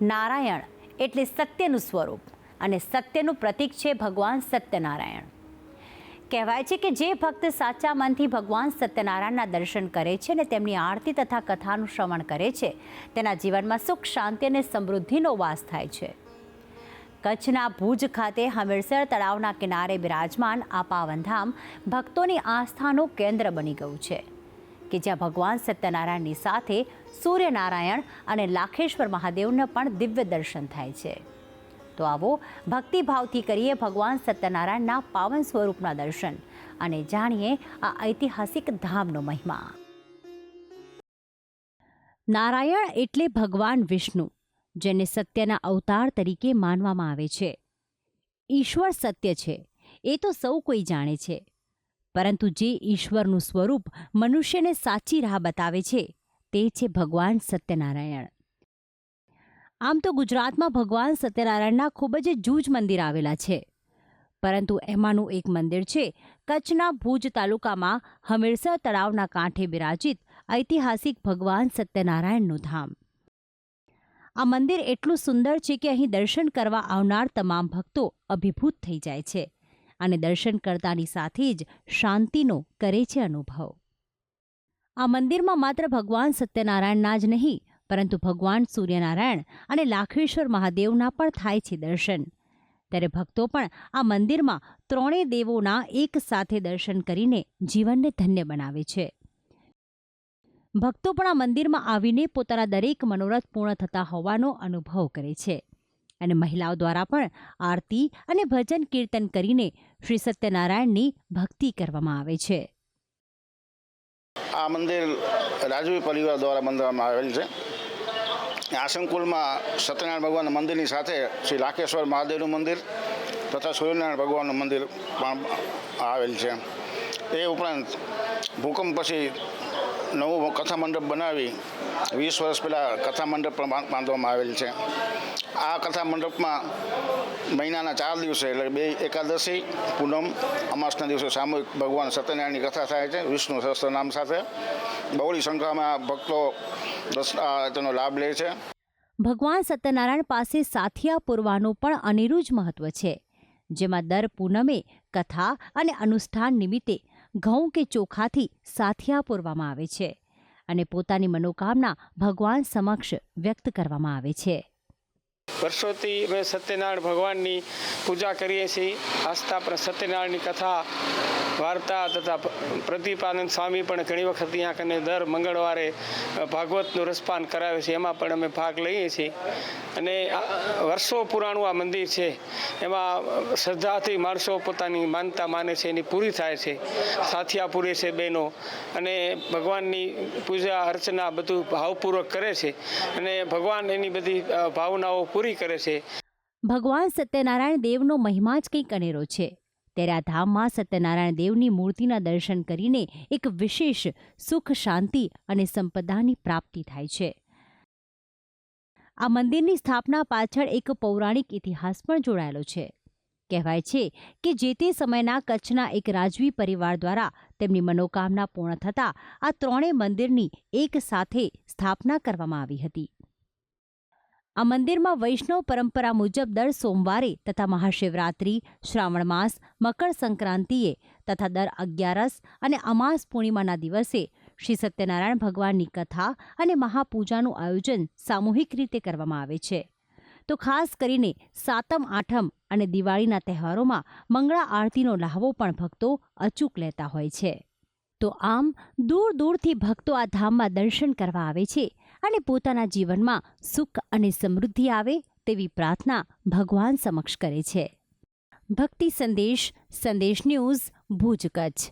નારાયણ એટલે સત્યનું સ્વરૂપ અને સત્યનું પ્રતીક છે ભગવાન સત્યનારાયણ. કહેવાય છે કે જે ભક્ત સાચા મનથી ભગવાન સત્યનારાયણના દર્શન કરે છે અને તેમની આરતી તથા કથાનું શ્રવણ કરે છે તેના જીવનમાં સુખ, શાંતિ અને સમૃદ્ધિનો વાસ થાય છે. કચ્છના ભુજ ખાતે હમીરસર તળાવના કિનારે બિરાજમાન આ પાવનધામ ભક્તોની આસ્થાનું કેન્દ્ર બની ગયું છે કે જ્યાં ભગવાન સત્યનારાયણની સાથે સૂર્યનારાયણ અને લાખેશ્વર મહાદેવના પણ દિવ્ય દર્શન થાય છે. તો આવો ભક્તિભાવથી કરીએ ભગવાન સત્યનારાયણના પાવન સ્વરૂપના દર્શન અને જાણીએ આ ઐતિહાસિક ધામનો મહિમા. નારાયણ એટલે ભગવાન વિષ્ણુ, જેને સત્યના અવતાર તરીકે માનવામાં આવે છે. ઈશ્વર સત્ય છે એ તો સૌ કોઈ જાણે છે, પરંતુ જે ઈશ્વરનું સ્વરૂપ મનુષ્યને સાચી રાહ બતાવે છે તે છે ભગવાન સત્યનારાયણ. આમ તો ગુજરાતમાં ભગવાન સત્યનારાયણના ખૂબ જ જૂજ મંદિર આવેલા છે, પરંતુ એમાંનું એક મંદિર છે કચ્છના ભુજ તાલુકામાં હમીરસર તળાવના કાંઠે બિરાજિત ઐતિહાસિક ભગવાન સત્યનારાયણનું ધામ. આ મંદિર એટલું સુંદર છે કે અહીં દર્શન કરવા આવનાર તમામ ભક્તો અભિભૂત થઈ જાય છે અને દર્શન કરતાની સાથે જ શાંતિનો કરે છે અનુભવ. આ મંદિરમાં માત્ર ભગવાન સત્યનારાયણના જ નહીં, પરંતુ ભગવાન સૂર્યનારાયણ અને લાખેશ્વર મહાદેવના પણ થાય છે દર્શન. ત્યારે ભક્તો પણ આ મંદિરમાં ત્રણેય દેવોના એક સાથે દર્શન કરીને જીવનને ધન્ય બનાવે છે. ભક્તો પણ આ મંદિરમાં આવીને પોતાના દરેક મનોરથ પૂર્ણ થતા હોવાનો અનુભવ કરે છે અને મહિલાઓ દ્વારા પણ આરતી અને ભજન કીર્તન કરીને શ્રી સત્યનારાયણની ભક્તિ કરવામાં આવે છે. આ મંદિર રાજવી પરિવાર દ્વારા બંધાવવામાં આવેલ છે. આ સંકુલમાં સત્યનારાયણ ભગવાનના મંદિરની સાથે શ્રી લાખેશ્વર મહાદેવનું મંદિર તથા સૂર્યનારાયણ ભગવાનનું મંદિર પણ આવેલ છે. એ ઉપરાંત ભૂકંપ પછી નવું કથા મંડપ બનાવી 20 વર્ષ પહેલાં કથા મંડપ પણ બાંધવામાં આવેલ છે. આ કથા મંડપમાં મહિનાના 4 દિવસે એટલે 2 એકાદશી, પૂનમ, અમાસના દિવસે સામૂહિક ભગવાન સત્યનારાયણની કથા થાય છે વિષ્ણુ સહસ્ત્ર નામ સાથે. બહોળી સંખ્યામાં ભક્તો તેનો લાભ લે છે. ભગવાન સત્યનારાયણ પાસે સાથિયા પૂરવાનું પણ અનેરું જ મહત્વ છે, જેમાં દર પૂનમે કથા અને અનુષ્ઠાન નિમિત્તે ઘઉં કે ચોખાથી સાથિયા પૂરવામાં આવે છે અને પોતાની મનોકામના ભગવાન સમક્ષ વ્યક્ત કરવામાં આવે છે. વર્ષોથી અમે સત્યનારાયણ ભગવાનની પૂજા કરીએ છીએ. આસ્થા પર સત્યનારાયણની કથા, વાર્તા તથા પ્રદીપાનંદ સ્વામી પણ ઘણી વખત અહીંયા કને દર મંગળવારે ભાગવતનું રસપાન કરાવે છે, એમાં પણ અમે ભાગ લઈએ છીએ. અને વર્ષો પુરાણું આ મંદિર છે, એમાં શ્રદ્ધાથી માણસો પોતાની માનતા માને છે એની પૂરી થાય છે. સાથિયા પૂરે છે બહેનો અને ભગવાનની પૂજા અર્ચના બધું ભાવપૂર્વક કરે છે અને ભગવાન એની બધી ભાવનાઓ પૂરી કરે છે. ભગવાન સત્યનારાયણ દેવનો મહિમા જ કંઈક અનેરો છે. ત્યારે આ ધામમાં સત્યનારાયણ દેવની મૂર્તિના દર્શન કરીને એક વિશેષ સુખ, શાંતિ અને સંપદાની પ્રાપ્તિ થાય છે. આ મંદિરની સ્થાપના પાછળ એક પૌરાણિક ઇતિહાસ પણ જોડાયેલો છે. કહેવાય છે કે જે તે સમયના કચ્છના એક રાજવી પરિવાર દ્વારા તેમની મનોકામના પૂર્ણ થતાં આ ત્રણેય મંદિરની એક સાથે સ્થાપના કરવામાં આવી હતી. આ મંદિરમાં વૈષ્ણવ પરંપરા મુજબ દર સોમવારે તથા મહાશિવરાત્રિ, શ્રાવણ માસ, મકર સંક્રાંતિએ તથા દર 11 અને અમાસ પૂર્ણિમાના દિવસે શ્રી સત્યનારાયણ ભગવાનની કથા અને મહાપૂજાનું આયોજન સામૂહિક રીતે કરવામાં આવે છે. તો ખાસ કરીને સાતમ, આઠમ અને દિવાળીના તહેવારોમાં મંગળા આરતીનો લહાવો પણ ભક્તો અચૂક લેતા હોય છે. તો આમ દૂર દૂરથી ભક્તો આ ધામમાં દર્શન કરવા આવે છે અને પોતાના જીવનમાં સુખ અને સમૃદ્ધિ આવે તેવી પ્રાર્થના ભગવાન સમક્ષ કરે છે. ભક્તિ સંદેશ, સંદેશ ન્યૂઝ, ભુજ, કચ્છ.